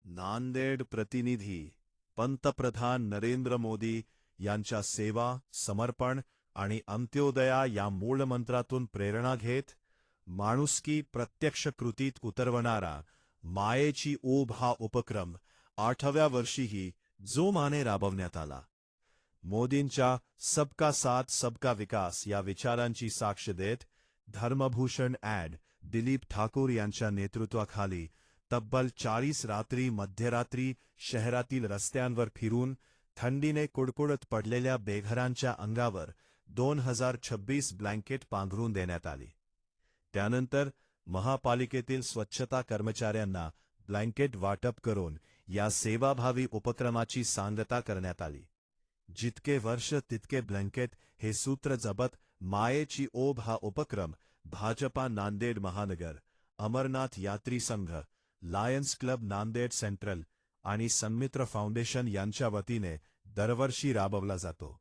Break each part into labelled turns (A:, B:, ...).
A: नांदेड प्रतिनिधी पंतप्रधान नरेंद्र मोदी यांच्या सेवा, समर्पण आणि अंत्योदया या मूलमंत्रातून प्रेरणा घेत माणुसकी प्रत्यक्ष कृतीत उतरवणारा मायेची ऊब हा उपक्रम 8व्या वर्षीही जोमाने राबवण्यात आला. मोदींच्या सबका साथ सबका विकास या विचारांची साक्ष देत धर्मभूषण ॲड दिलीप ठाकूर यांच्या नेतृत्वाखाली तब्बल 40 रात्री मध्यरात्री शहरातील रस्त्यांवर फिरून थंडीने कुडकुडत पडलेल्या बेघरांच्या अंगावर 2026 ब्लँकेट पांघरून देण्यात आली. त्यानंतर महापालिकेतील स्वच्छता कर्मचाऱ्यांना ब्लँकेट वाटप करून या सेवाभावी उपक्रमाची सांगता करण्यात आली. जितके वर्ष तितके ब्लँकेट हे सूत्र जपत मायेची ओढ हा उपक्रम भाजपा नांदेड महानगर, अमरनाथ यात्री संघ, लायन्स क्लब नांदेड सेंट्रल आणि सन्मित्र फाउंडेशन यांच्या वतीने दरवर्षी राबवला जातो.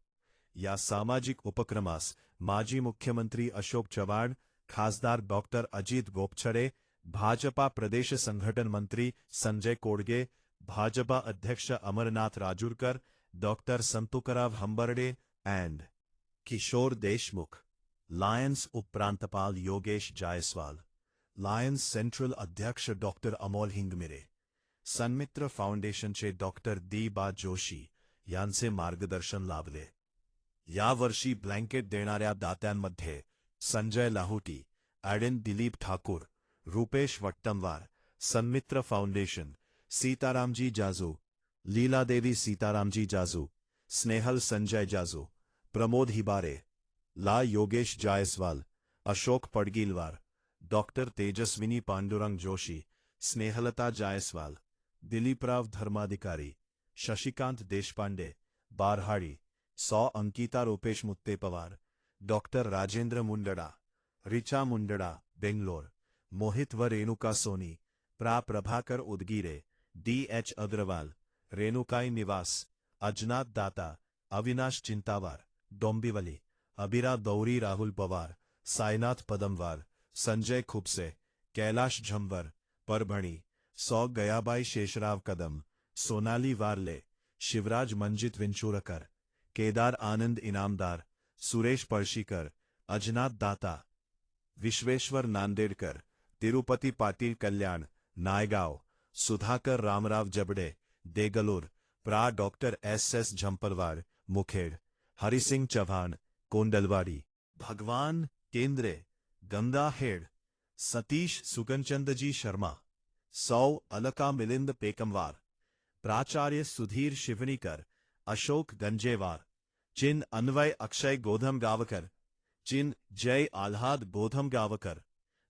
A: या सामाजिक उपक्रमास माजी मुख्यमंत्री अशोक चव्हाण, खासदार डॉक्टर अजित गोपछडे, भाजपा प्रदेश संघटन मंत्री संजय कोडगे, भाजपा अध्यक्ष Amarnath Rajurkar, doctor Santukrao Hambarde and Kishor Deshmukh, Lions उपप्रांतपाल योगेश जायसवाल, लायन्स सेंट्रल अध्यक्ष डॉक्टर अमोल हिंगमिरे, सन्मित्र फाउंडेशनचे डॉक्टर दी.बा. जोशी यांचे मार्गदर्शन लाभले. यावर्षी ब्लँकेट देणाऱ्या दात्यांमध्ये संजय लाहोटी, ॲडन दिलीप ठाकूर, रुपेश वट्टमवार, सन्मित्र फाउंडेशन, सीतारामजी जाजू, लीलादेवी सीतारामजी जाजू, स्नेहल संजय जाजू, प्रमोद हिबारे, ला योगेश जायसवाल, अशोक पडगिलवार, डॉक्टर तेजस्विनी पांडुरंग जोशी, स्नेहलता जायसवाल, दिलीपराव धर्माधिकारी, शशिकांत देशपांडे, बारहाडी, अंकिता रुपेश मुत्ते पवार, डॉक्टर राजेंद्र मुंडडा, रिचा मुंडडा, बेंगलोर, मोहित व रेणुका सोनी, प्रभाकर उदगीरे, डी.एच. अग्रवाल, रेणुकाई निवास, अजनाथ दाता, अविनाश चिंतावार, डोंबिवली, अबिरा दौरी, राहुल पवार, साईनाथ पदमवार, संजय खुपसे, कैलाश झंवर, परभणी, गयाबाई शेषराव कदम, सोनाली वारले, शिवराज मंजित विंचुरकर, केदार आनंद इनामदार, सुरेश पळशीकर, अजनाथ दाता, विश्वेश्वर नांदेडकर, तिरुपती पाटील कल्याण, नायगाव, सुधाकर रामराव जबडे, देगलूर, डॉक्टर एस. झंपरवार, मुखेड, हरिसिंग चव्हाण, कोंडलवाडी, भगवान केंद्रे, गंगा हेड, सतीश सुगनचंदजी शर्मा, अलका मिलिंद पेकमवार, प्राचार्य सुधीर शिवनीकर, अशोक गंजेवार, चिन अन्वय अक्षय गोधम गावकर, चिन जय आल्हाद गोधम गावकर,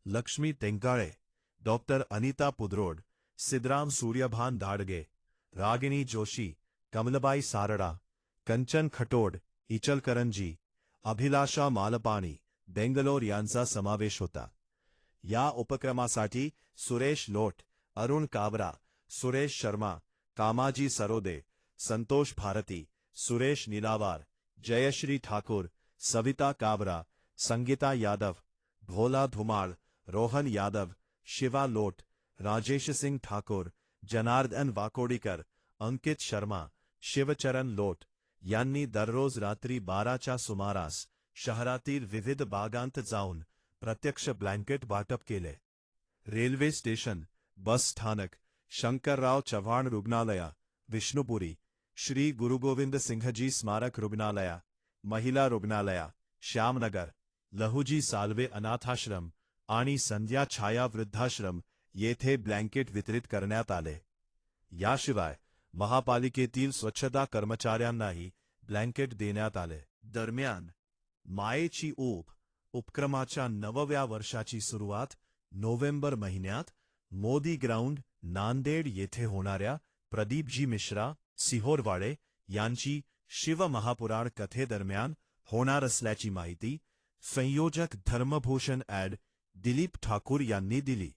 A: लक्ष्मी तेंकाळे, डॉक्टर अनिता पुदरोड, सिद्धराम सूर्यभान दाडगे, रागिणी जोशी, कमलबाई सारडा, कंचन खटोड, इचलकरंजी, अभिलाषा मालपाणी, बेंगलोर यांचा समावेश होता. या उपक्रमासाठी सुरेश लोट, अरुण काबरा, सुरेश शर्मा, कामाजी सरोदे, संतोष भारती, सुरेश निलावार, जयश्री ठाकुर, सविता काबरा, संगीता यादव, भोला धुमाळ, रोहन यादव, शिवा लोट, राजेश सिंग ठाकुर, जनार्दन वाकोडीकर, अंकित शर्मा, शिवचरण लोट यांनी दररोज रात्री 12च्या सुमारास शहरातील विविध भागांत जाऊन प्रत्यक्ष ब्लँकेट वाटप केले. रेल्वे स्टेशन, बस स्थानक, शंकरराव चव्हाण रुग्णालया, विष्णुपुरी, श्री गुरुगोविंद सिंहजी स्मारक रुग्णालया, महिला रुग्णालया, श्यामनगर, लहुजी साल्वे अनाथाश्रम आणि संध्या छाया वृद्धाश्रम येथे ब्लँकेट वितरित करण्यात आले. याशिवाय महापालिकेतील स्वच्छता कर्मचाऱ्यांनाही ब्लँकेट देण्यात आले. दरम्यान मायेची ऊब उपक्रमाच्या 9व्या वर्षाची सुरुवात नोव्हेंबर महिन्यात मोदी ग्राउंड नांदेड येथे होणाऱ्या प्रदीपजी मिश्रा सिहोरवाडे यांची शिवमहापुराण कथेदरम्यान होणार असल्याची माहिती संयोजक धर्मभूषण ॲड दिलीप ठाकूर यांनी दिली.